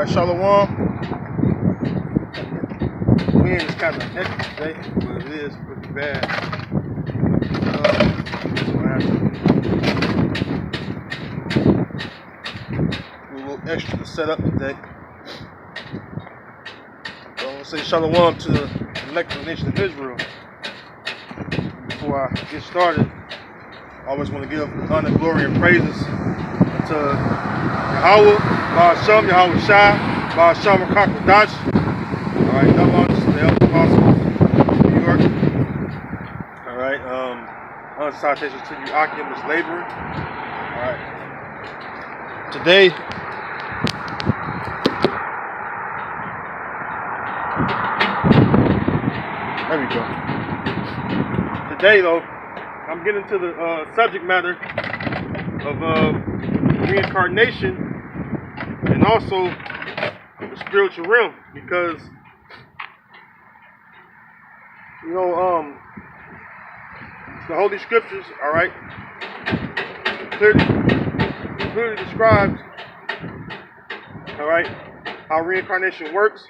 Shalom. Wind is kind of hectic today, but it is pretty bad. A little extra to set up today. So I'm going to say Shalom to the elected nation of Israel. Before I get started, I always want to give honor, glory, and praises to Yahweh, Ba'ashem, Yahweh Shai, Ba'ashem, Rakakadash. Alright, double honors to the elder apostle of New York. Alright, honor salutations to you, Akim, this laborer. Alright. Today, there we go. Today, though, I'm getting to the subject matter of reincarnation and also the spiritual realm, because the Holy Scriptures, all right, clearly describes, all right, how reincarnation works,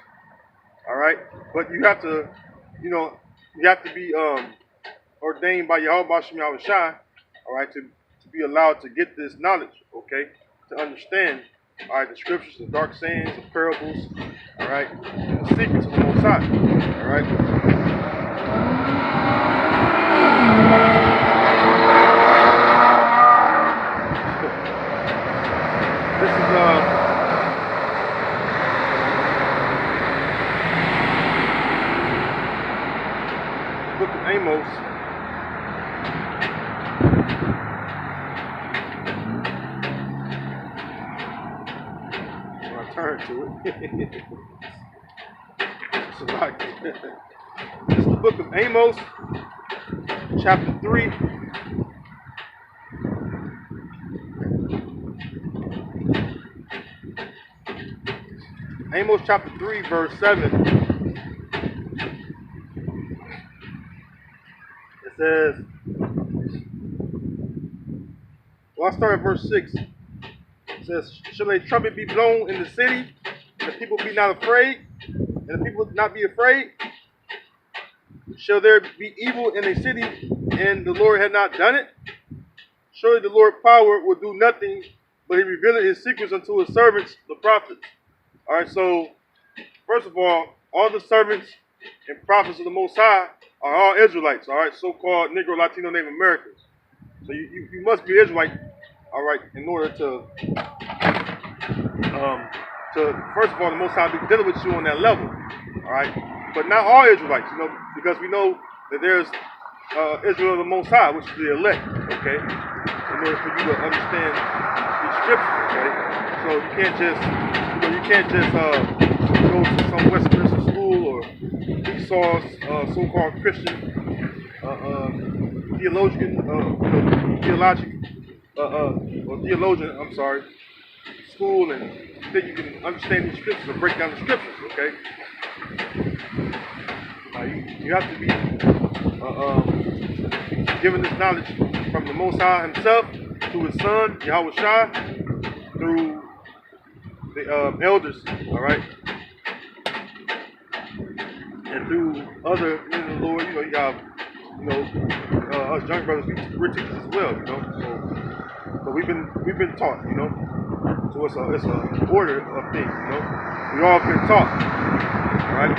all right, but you have to be ordained by Yahweh Ba'ashem Yahweh Shai, all right, to be allowed to get this knowledge, okay, to understand, all right, the scriptures, the dark sayings, the parables, all right, and the secrets of the Most High, all right. This is Book of Amos. Turn to it. It's a lot. This is the book of Amos, chapter 3. Amos chapter 3, verse 7. It says, well, I'll start at verse 6. It says, shall a trumpet be blown in the city, and the people be not afraid, and the people not be afraid? Shall there be evil in a city, and the Lord had not done it? Surely the Lord's power will do nothing, but he revealed his secrets unto his servants, the prophets. All right, so first of all the servants and prophets of the Most High are all Israelites, all right, so-called Negro, Latino, Native Americans. So you must be Israelite, all right, in order to first of all, the Most High be dealing with you on that level, all right. But not all Israelites, because we know that there's Israel of the Most High, which is the elect, okay. In order for you to understand these scriptures, okay. So you can't just go to some Westminster school or Esau's so-called Christian theologian, school, and think you can understand these scriptures or break down the scriptures, okay? You have to be given this knowledge from the Most High himself, through his son, Yahweh Shai, through the elders, all right? And through other men of the Lord, you have, us young brothers, we're teachers as well, So we've been taught, So it's a order of things, We all been taught, all right?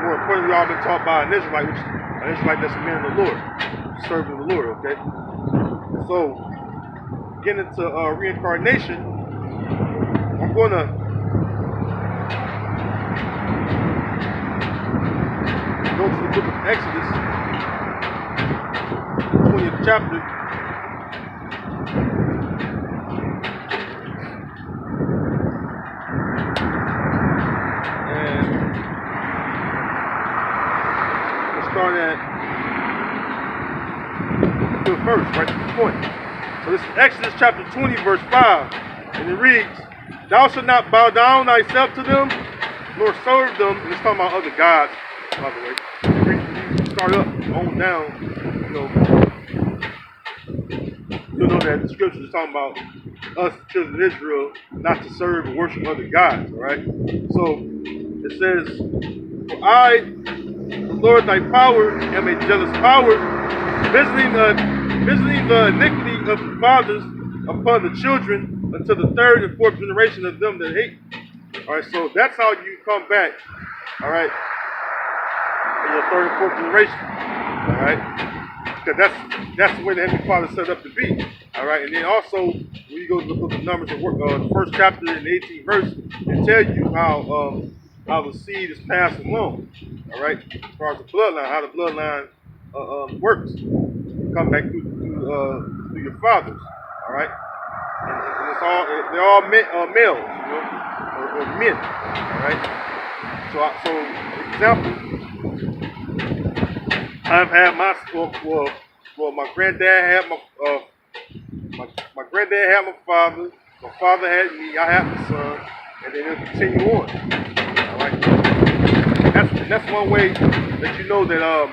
More importantly, we all been taught by an Israelite, that's a man of the Lord, serving the Lord, okay? So, getting into reincarnation, I'm going to go to the book of Exodus, 20th chapter. And we'll start at the verse, right to the point. So this is Exodus chapter 20, verse 5. And it reads, thou shalt not bow down thyself to them, nor serve them. And it's talking about other gods, by the way. You start up, on down, you'll know that the scriptures is talking about us, children of Israel, not to serve and worship other gods. All right. So it says, "For I, the Lord thy power, am a jealous power, visiting the iniquity of the fathers upon the children until the third and fourth generation of them that hate." All right. So that's how you come back. All right. In your third and fourth generation. All right. Because that's the way the Heavenly Father set up to be. All right, and then also when you go to the book of Numbers, the first chapter and the 18th verse, it tells you how the seed is passed along. All right, as far as the bloodline, how the bloodline works. You come back through your fathers. All right, and it's all they're all males, you know, or men. All right. So example. I've had my granddad had my granddad had my father had me, I had my son, and then it'll continue on. All right, that's one way that you know that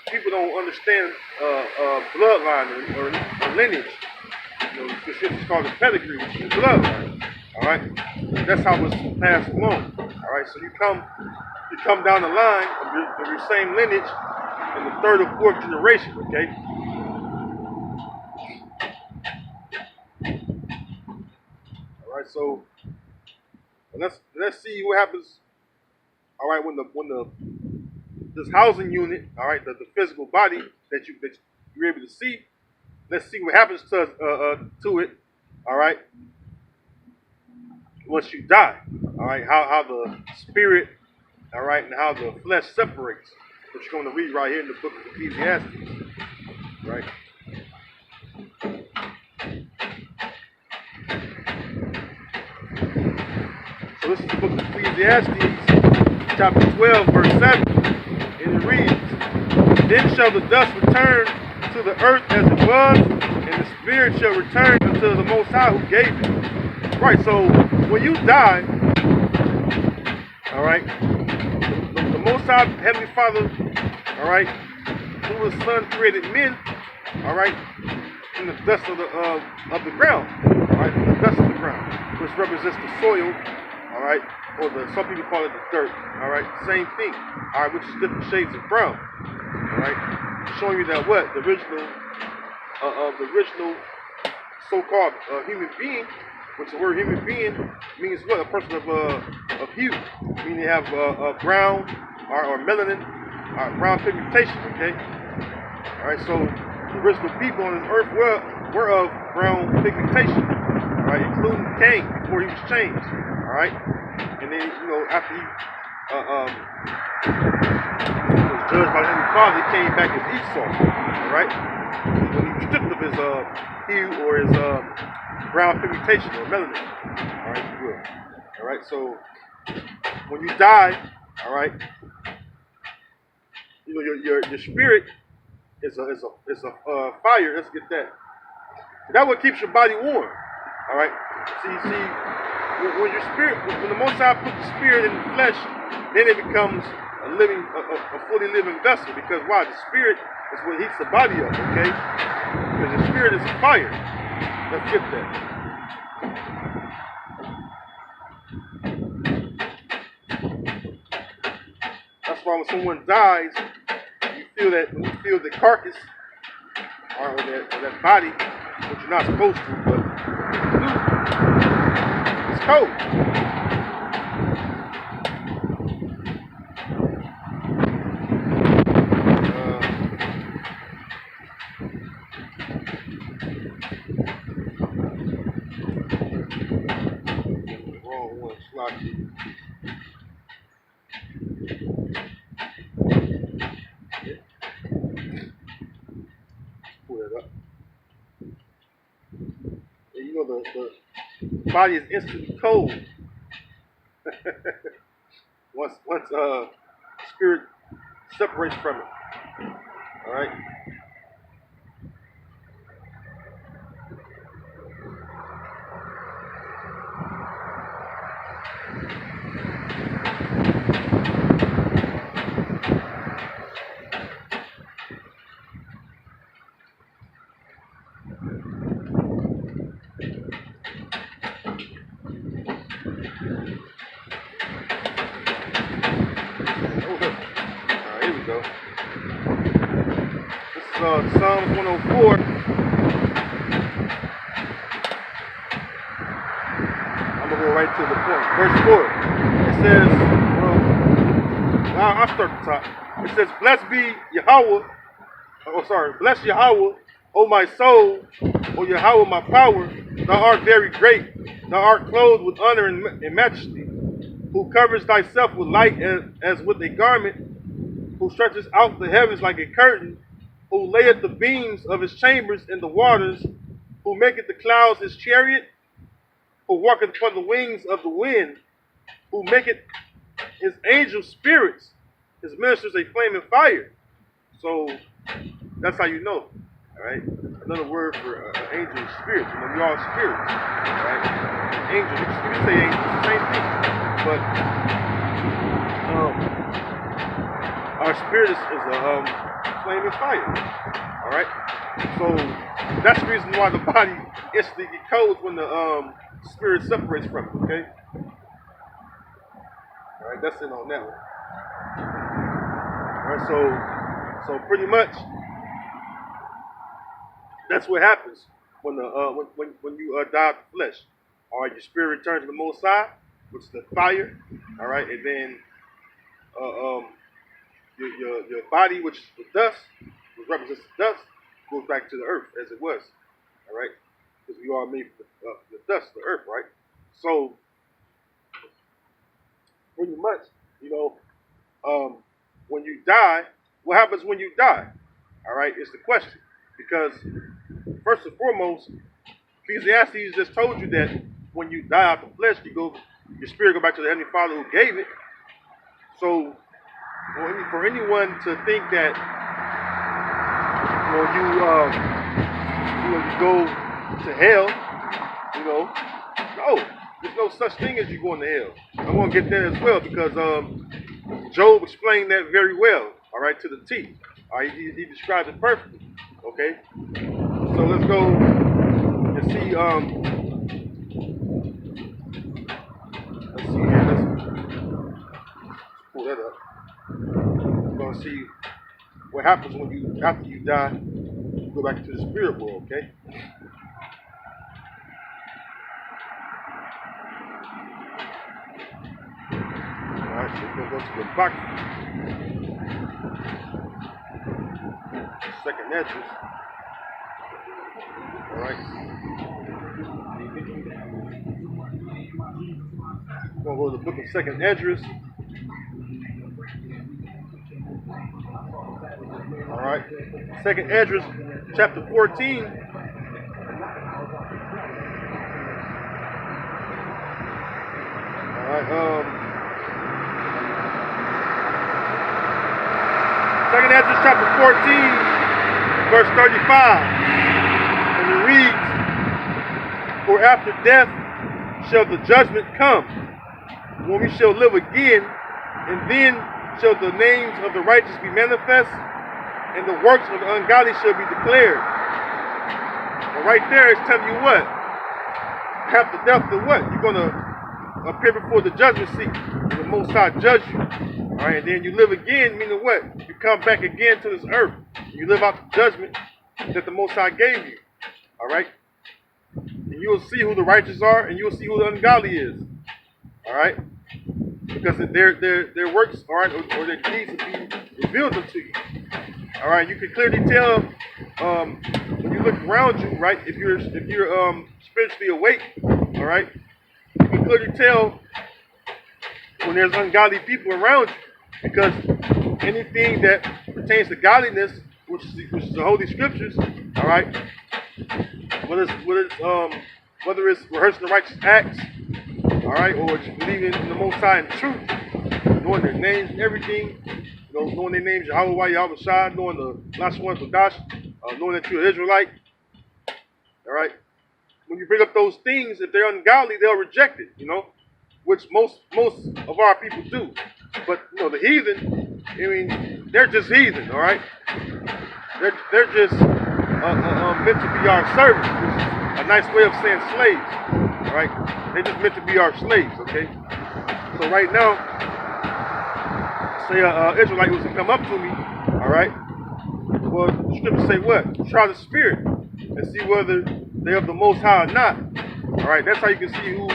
people don't understand bloodline or lineage. You know, it's called a pedigree, which is bloodline. All right, that's how it's passed along. All right, so you come down the line of your same lineage in the third or fourth generation, okay? All right, so let's see what happens. All right, when this housing unit, all right, the physical body that you're able to see, let's see what happens to it. All right, once you die. All right, how the spirit, all right, and how the flesh separates. Which you're going to read right here in the book of Ecclesiastes, right? So this is the book of Ecclesiastes, chapter 12, verse 7, and it reads, "Then shall the dust return to the earth as it was, and the spirit shall return unto the Most High who gave it." Right, so when you die, all right, the Most High, Heavenly Father, all right, through His Son created men, all right, from the dust of the ground, all right, from the dust of the ground, which represents the soil, all right, or some people call it the dirt, all right, same thing, all right, which is different shades of brown, all right, showing you that what the original so-called human being, which the word human being means what? A person of hue, meaning they have brown or melanin, brown pigmentation. Okay. All right. So the original people on this earth were of brown pigmentation. All right, including Cain before he was changed. All right. And then after he was judged by the Heavenly Father, he came back as Esau. All right. When he was stripped of his hue or his brown pigmentation or melanin. All right, good. All right, so when you die, all right, your spirit is a fire. Let's get that. That's what keeps your body warm. All right. See, when your spirit, when the Most High puts the spirit in the flesh, then it becomes a fully living vessel. Because why? The spirit is what heats the body up. Okay. Because the spirit is fire. Let's get that. That's why when someone dies, you feel the carcass or that body, which you're not supposed to, but it's cold. Wrong one, sloppy. Pull it up. And the body is instantly cold. once spirit separates from it. All right. Psalms 104. I'm gonna go right to the point. Verse 4. It says, I'll start at the top. It says, "Blessed be Yahweh." Oh, sorry. "Bless Yahweh, O my soul, O Yahweh, my power. Thou art very great. Thou art clothed with honor and majesty. Who covers thyself with light as with a garment, who stretches out the heavens like a curtain, who layeth the beams of his chambers in the waters, who maketh the clouds his chariot, who walketh upon the wings of the wind, who maketh his angels spirits, his ministers a flaming fire." So that's how you know. All right. Another word for angel is spirit. You know, we all spirits. All right. Angel. You can say angel, it's the same thing. But our spirit is a flaming fire. All right. So that's the reason why the body instantly gets cold when the spirit separates from it. Okay. All right. That's it on that one. All right. So pretty much, that's what happens when you die of the flesh. All right, your spirit returns to the Most High, which is the fire. All right, and then your body, which is the dust, which represents the dust, goes back to the earth as it was. All right, because we are made from the dust, the earth, right? So pretty much, you know, when you die, what happens when you die? All right, is the question. Because first and foremost, Ecclesiastes just told you that when you die out the flesh, your spirit go back to the Heavenly Father who gave it. So for anyone to think that you go to hell, no, there's no such thing as you going to hell. I'm gonna get there as well because Job explained that very well. All right, to the T. All right, he described it perfectly. Okay, so let's go and see. Let's see here. Let's pull that up. We're gonna see what happens when after you die, you go back into the spirit world. Okay. All right, so we're gonna go to the box. Second Esdras. All right. We're gonna go to the book of Second Esdras. All right. Second Esdras, chapter 14. All right. Second Esdras, chapter 14. Verse 35, and it reads, "For after death shall the judgment come, when we shall live again, and then shall the names of the righteous be manifest, and the works of the ungodly shall be declared." And right there it's telling you what? After death, then what? You're going to appear before the judgment seat, and the Most High judge you. All right, and then you live again, meaning what? You come back again to this earth. You live out the judgment that the Most High gave you. All right? And you'll see who the righteous are, and you'll see who the ungodly is. All right? Because their works, all right, or their deeds will be revealed unto you. All right? You can clearly tell when you look around you, right? If you're spiritually awake, all right, you can clearly tell when there's ungodly people around you, because anything that pertains to godliness, which is the Holy Scriptures, all right, whether it's rehearsing the righteous acts, all right, or just believing in the Most High and truth, knowing their names and everything, knowing their names, Yahweh, Yahweh Shai, knowing the last one, Kodash, knowing that you're an Israelite, all right. When you bring up those things, if they're ungodly, they'll reject it, which most of our people do. But the heathen, they're just heathen, all right. They're just meant to be our servants, which is a nice way of saying slaves, all right. They're just meant to be our slaves, okay. So right now, say an Israelite was to come up to me, all right, Well, the scriptures say what? Try the spirit and see whether they're of the Most High or not. All right, that's how you can see who's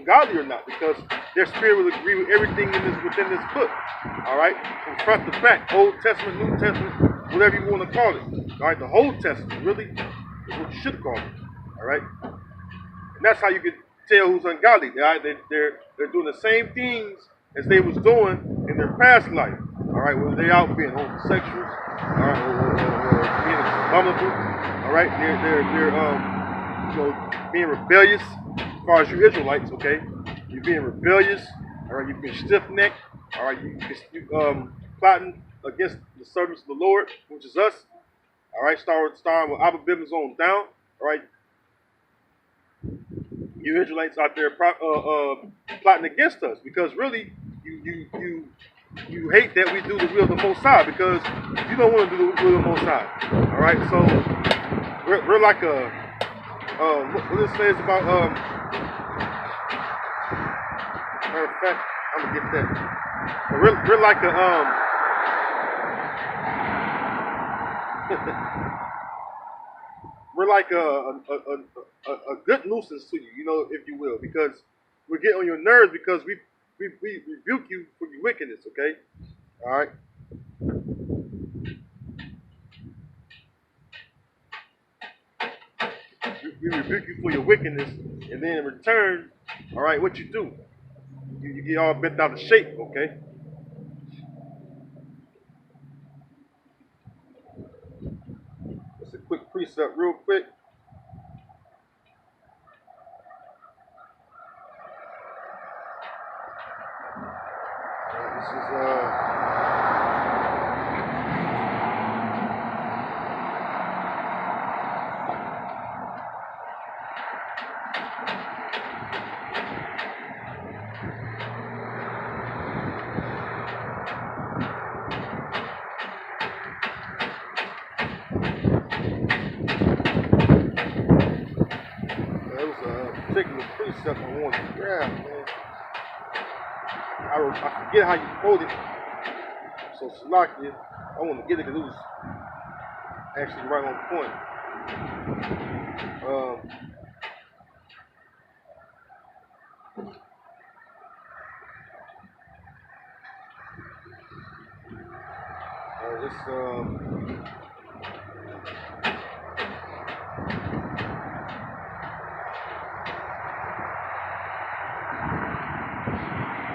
godly or not, because their spirit will agree with everything within this book. All right, from front to back, Old Testament, New Testament, whatever you want to call it. All right, the whole Testament really is what you should call it. All right, and that's how you can tell who's ungodly. All right, they're doing the same things as they was doing in their past life. All right, whether they out being homosexuals, all right, or being abominable. All right, they're being rebellious. As far as you Israelites, okay, you're being rebellious. All right, you've been stiff-necked. All right, you plotting against the servants of the Lord, which is us. All right, starting with Abba Bivens on down. All right, you Israelites out there plotting against us, because really you hate that we do the will of the Most High, because you don't want to do the will of the Most High. All right, so we're like a what it says about matter of fact, I'm gonna get that. But we're like we're like a good nuisance to you, you know, if you will, because we get on your nerves because we rebuke you for your wickedness, okay? All right. We rebuke you for your wickedness, and then in return, all right, what you do? You get all bent out of shape, okay? Just a quick precept, real quick. This is particular precept I want to grab, man. I forget how you quote it. So Salakia, I want to get it because it was actually right on point.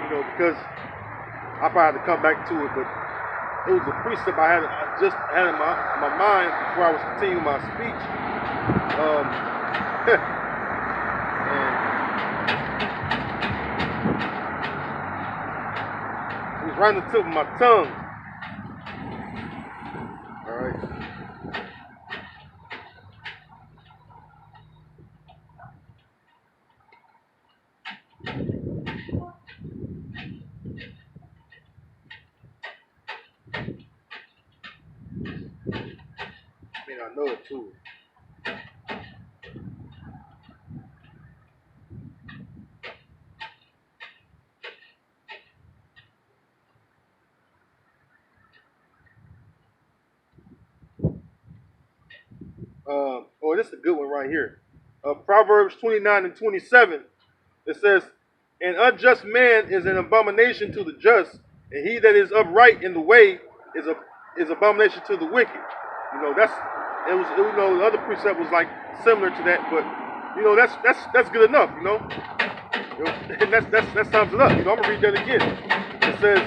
You know, because I probably had to come back to it, but it was a precept I just had in my mind before I was continuing my speech. And it was right on the tip of my tongue. All right. I know it too. Oh, this is a good one right here. Proverbs 29 and 27. It says, "An unjust man is an abomination to the just, and he that is upright in the way is abomination to the wicked." You know, you know, the other precept was like similar to that, but you know, that's good enough, you know. And that sums it up. You know, I'm gonna read that again. It says,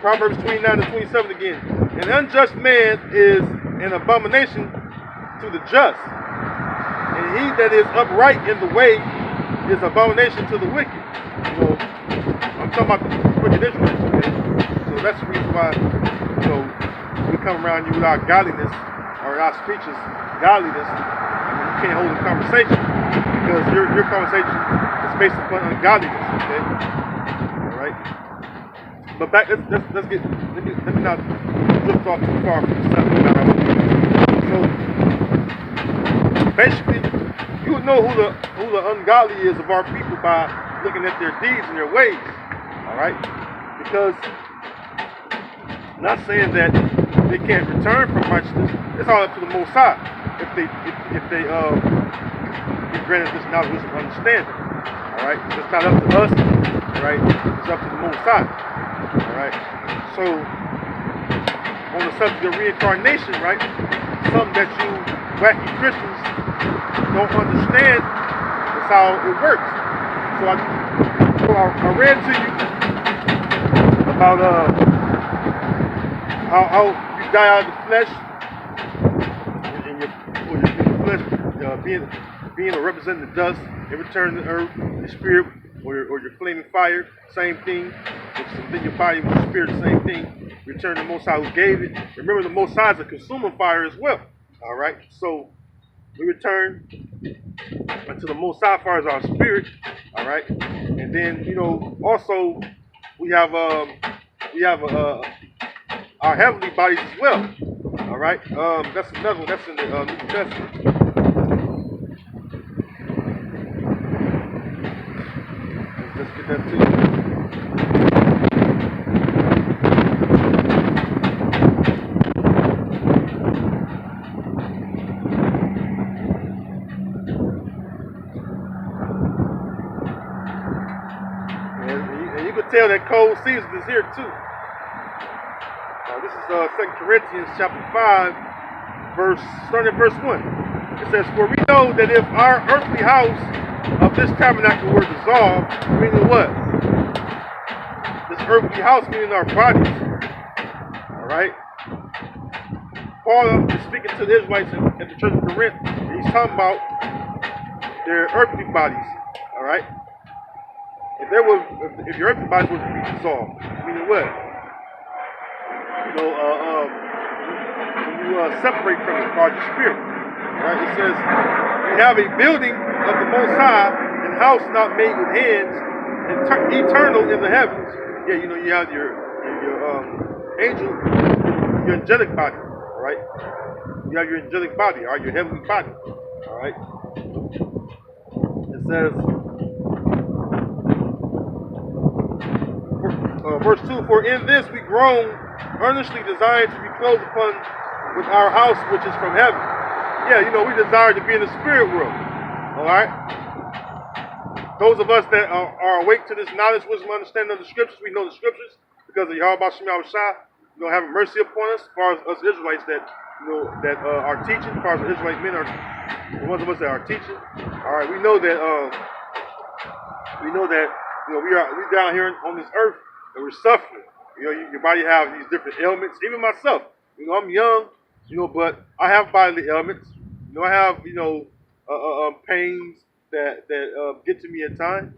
Proverbs 29 and 27 again. "An unjust man is an abomination to the just, and he that is upright in the way is abomination to the wicked." You know, I'm talking about the wicked Israelites, okay? So that's the reason why, you know, we come around you with our godliness, or our speeches, godliness, and you can't hold a conversation, because your conversation is based upon ungodliness, okay? All right? But back, let me not drift off too far from the subject that I want to do. So, basically, you would know who the ungodly is of our people by looking at their deeds and their ways. All right, because I'm not saying that they can't return from righteousness. It's all up to the Most High. If they get granted this knowledge, wisdom, understanding. All right, so it's not up to us. All right, it's up to the Most High. All right. So on the subject of reincarnation, right? Something that you wacky Christians don't understand is how it works. So I read to you about how you die out of the flesh, and your flesh being or representing the dust, and return to earth, your spirit or your flaming fire, same thing. Then your body with your spirit, the same thing. Return to the Most High who gave it. Remember, the Most High is a consuming fire as well. All right, so we return to the Most High as far as our spirit. All right, and then also we have our heavenly bodies as well. All right, that's another one. That's in the New Testament. Let's get that to you. And you can tell that cold season is here too. This is 2 Corinthians chapter 5, starting at verse 1. It says, "For we know that if our earthly house of this tabernacle were dissolved," meaning what? This earthly house meaning our bodies. Alright? Paul is speaking to the Israelites at the church of Corinth, and he's talking about their earthly bodies. Alright? If your earthly bodies were to be dissolved, meaning what? When you separate from it, called your spirit. Right? It says, "You have a building of the Most High, and house not made with hands, and eternal in the heavens." Yeah, you have your your angelic body. All right, you have your angelic body, or your heavenly body. All right. It says, verse 2, "For in this we groan, earnestly desiring to be clothed upon with our house which is from heaven." Yeah, we desire to be in the spirit world. Alright? Those of us that are awake to this knowledge, wisdom, understanding of the scriptures, we know the scriptures because of Yahweh Shem Shah, having mercy upon us, as far as us Israelites that are teaching, as far as the Israelite men are the ones of us that are teaching. Alright, we know that we down here on this earth and we're suffering. Your body have these different ailments. Even myself, I'm young, but I have bodily ailments. I have pains that get to me at times.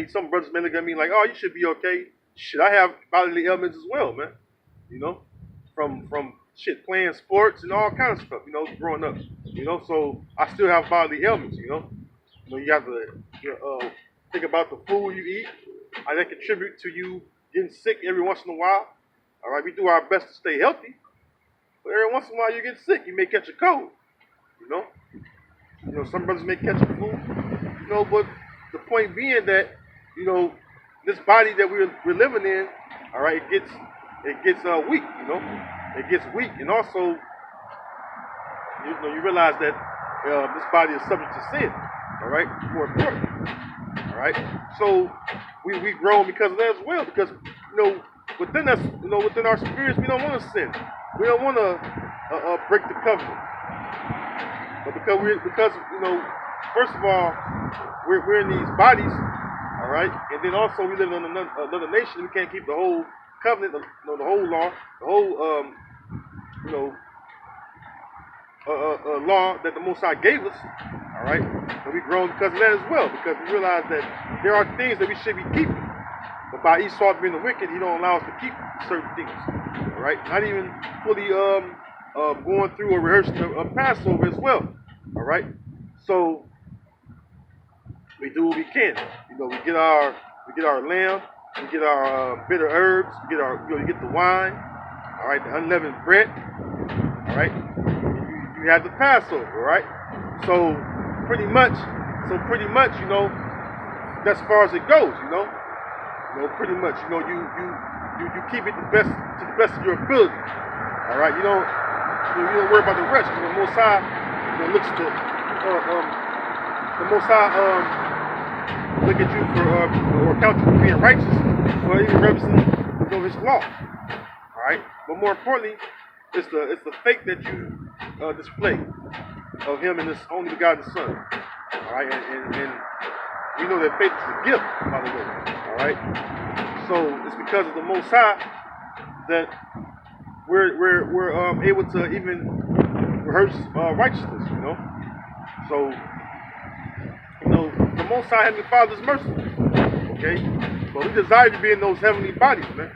Some brothers may look at me like, "Oh, you should be okay." Shit, I have bodily ailments as well, man. From playing sports and all kinds of stuff. Growing up. So I still have bodily ailments. You have to think about the food you eat, how that contribute to you getting sick every once in a while. All right, we do our best to stay healthy, but every once in a while you get sick. You may catch a cold. Some brothers may catch a flu. But the point being that this body that we're living in, all right, it gets weak. It gets weak, and also you realize that this body is subject to sin. All right, more important. All right, so we groan because of that as well, because within us, within our spirits, we don't want to sin. We don't want to break the covenant. But because first of all, we're in these bodies, all right, and then also we live in another nation. We can't keep the whole covenant, the whole law, the whole law that the Most High gave us. All right, and we grown because of that as well, because we realize that there are things that we should be keeping. But by Esau being the wicked, he don't allow us to keep certain things. All right, not even fully going through or rehearsing a Passover as well. All right, so we do what we can. We get our lamb, we get our bitter herbs, we get you get the wine. All right, the unleavened bread. All right, you have the Passover. All right, so pretty much, that's as far as it goes. Pretty much, you keep it to the best of your ability. All right, you don't worry about the rest. The Most High, looks to the Most High look at you or count you for being righteous, or even representing His law. All right, but more importantly, it's the faith that you display of Him and His only begotten Son. All right, and we know that faith is a gift, by the way. All right, so it's because of the Most High that we're able to even rehearse righteousness. So the Most High Heavenly Father is merciful. Okay, but we desire to be in those heavenly bodies, man.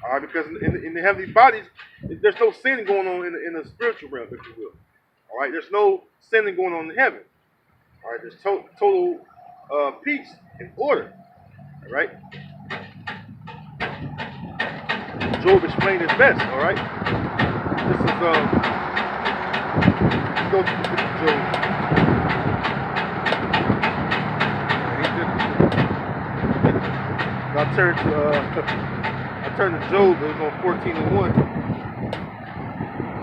All right, because in the heavenly bodies, there's no sin going on in the spiritual realm, if you will. All right, there's no sinning going on in heaven. All right, there's total peace and order. All right. Job explained it best. All right. This is let's go to the book of Job. I turned to Job. It was on 14:1.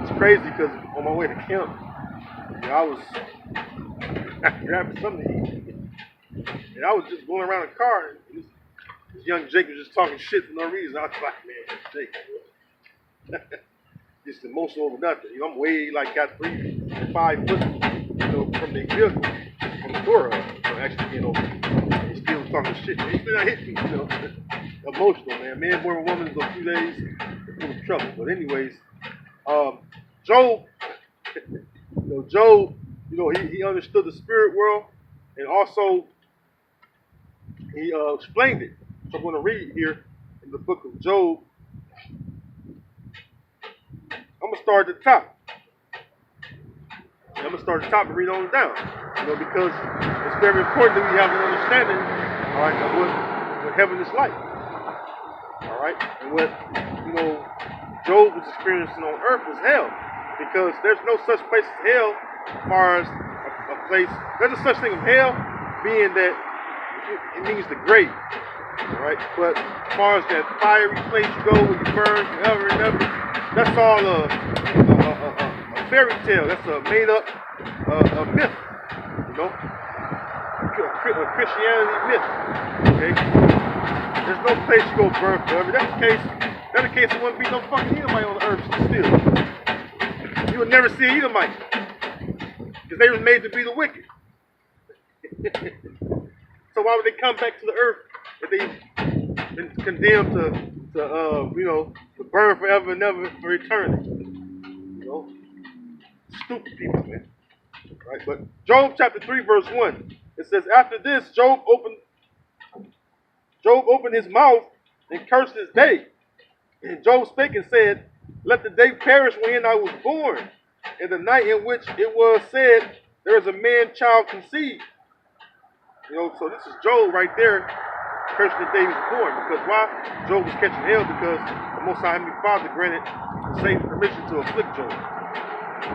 It's crazy because on my way to camp, I was grabbing something to eat, and I was just going around the car. And this young Jake was just talking shit for no reason. I was like, man, Jake, just emotional over nothing. I'm way got 3 to 5 foot, from the vehicle, from the door, actually being over. He still was talking shit. He still not hit me, emotional, man. Man, boy, and woman, in a few days, it was trouble. But anyways, Job, he understood the spirit world, and also he explained it. So I'm going to read here in the book of Job. I'm going to start at the top. I'm going to start at the top and read on down. Because it's very important that we have an understanding, all right, of what heaven is like. All right? And what, Job was experiencing on earth was hell. Because there's no such place as hell as far as a place. There's a such thing of hell being that it means the grave. All right? But as far as that fiery place you go where you burn forever and ever, that's all a fairy tale. That's a made-up a myth. A Christianity myth. Okay? There's no place you go burn forever. That's the case, there wouldn't be no fucking Edomite on the earth still. You would never see an Edomite. Because they were made to be the wicked. So why would they come back to the earth if they've been condemned to burn forever and ever for eternity? Stupid people, man. Right? But Job chapter 3, verse 1. It says, after this, Job opened his mouth and cursed his day. And Job spake and said, let the day perish wherein I was born, and the night in which it was said, there is a man-child conceived. So this is Job right there, cursing the day he was born. Because why? Job was catching hell because the Most High Heavenly Father granted Satan permission to afflict Job.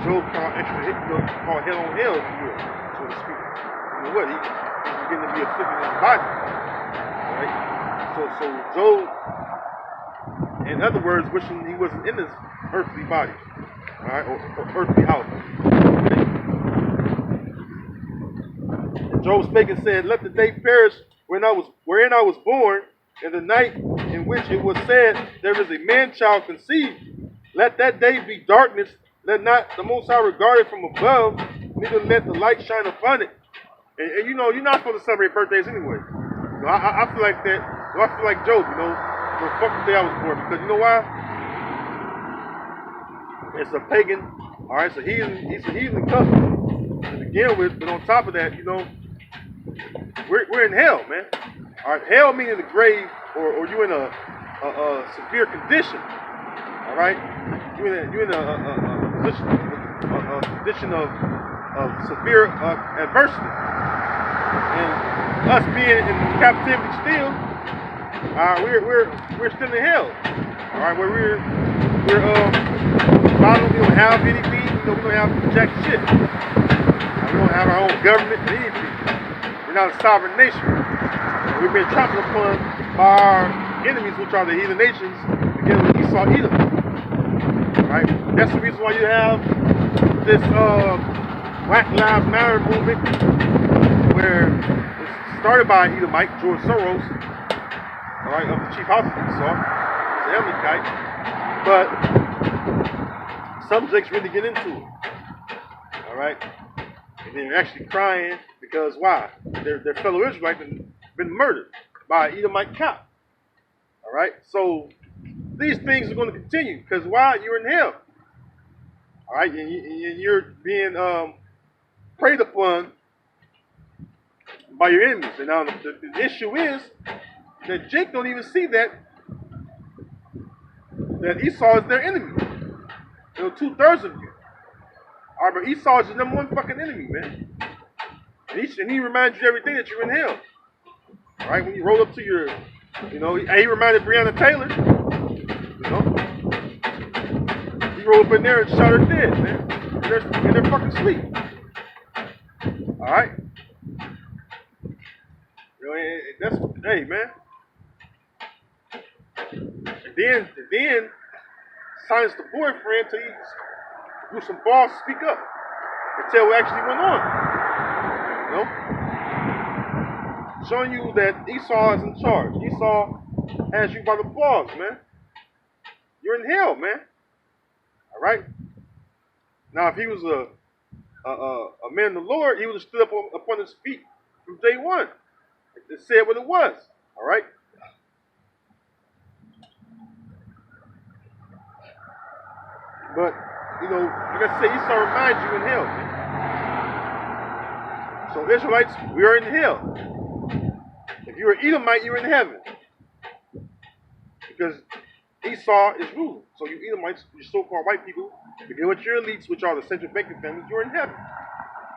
Job called called hell on hell, if you will, so to speak. He was beginning to be afflicted in his body. Right? So Job, in other words, wishing he wasn't in this earthly body, all right, or earthly house. Okay? Job spake and said, let the day perish wherein I was born, and the night in which it was said, there is a man-child conceived. Let that day be darkness. Let not the Most High regard it from above, neither let the light shine upon it. And you're not supposed to celebrate birthdays anyway. I feel like that. I feel like Job, the fuck the day I was born. Because you know why? It's a pagan, all right, it's a heathen custom to begin with. But on top of that, we're in hell, man. All right, hell meaning the grave, or you in a severe condition. All right, you in a condition of severe adversity, and us being in captivity still, we're still in hell. All right, where we're bottom, we don't have anything. We don't have jack shit. We don't have our own government or anything. We're not a sovereign nation. We've been trampled upon by enemies, which are the heathen nations, together with Esau, Edom. Right? That's the reason why you have this Black Lives Matter movement, where it's started by an Edomite, George Soros, all right, of the chief house of Esau, the Amalekite, but some Jakes really get into it, all right, and they're actually crying because why? Their fellow Israelites been murdered by an Edomite cop, all right. So these things are going to continue because why? You're in hell, all right, and you're being preyed upon by your enemies. And now the issue is that Jake don't even see that Esau is their enemy. 2/3 of you. All right, but Esau is your number one fucking enemy, man. And he reminds you every day that you're in hell. All right, when you roll up to your, he reminded Breonna Taylor, he rolled up in there and shot her dead, man. And they're fucking asleep. All right. That's, hey, man. And then silence the boyfriend till he do some balls, speak up, and tell what actually went on. Showing you that Esau is in charge. Esau has you by the balls, man. You're in hell, man. All right. Now, if he was a man of the Lord, he would have stood up upon his feet from day one. It said what it was. All right. But like I say, Esau reminds you in hell, man. So Israelites, we are in hell. If you're an Edomite, you're in heaven. Because Esau is ruling. So you Edomites, you so-called white people, together with your elites, which are the central banking families, you're in heaven.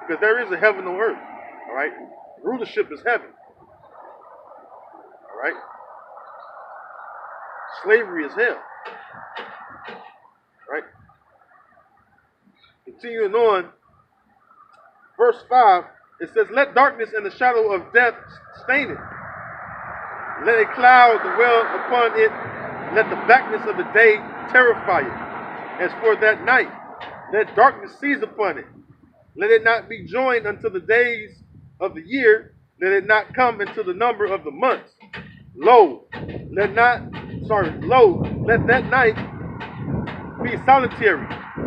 Because there is a heaven on earth. All right? Rulership is heaven. All right? Slavery is hell. Right? Continuing on, verse 5, it says, let darkness and the shadow of death stain it. Let a cloud dwell upon it. Let the blackness of the day terrify it. As for that night, let darkness seize upon it. Let it not be joined unto the days of the year. Let it not come into the number of the months. Lo, let that night be solitary.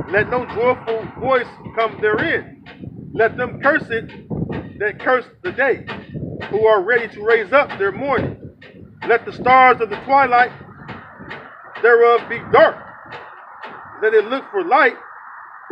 Let no joyful voice come therein. Let them curse it that curse the day, who are ready to raise up their mourning. Let the stars of the twilight thereof be dark. Let it look for light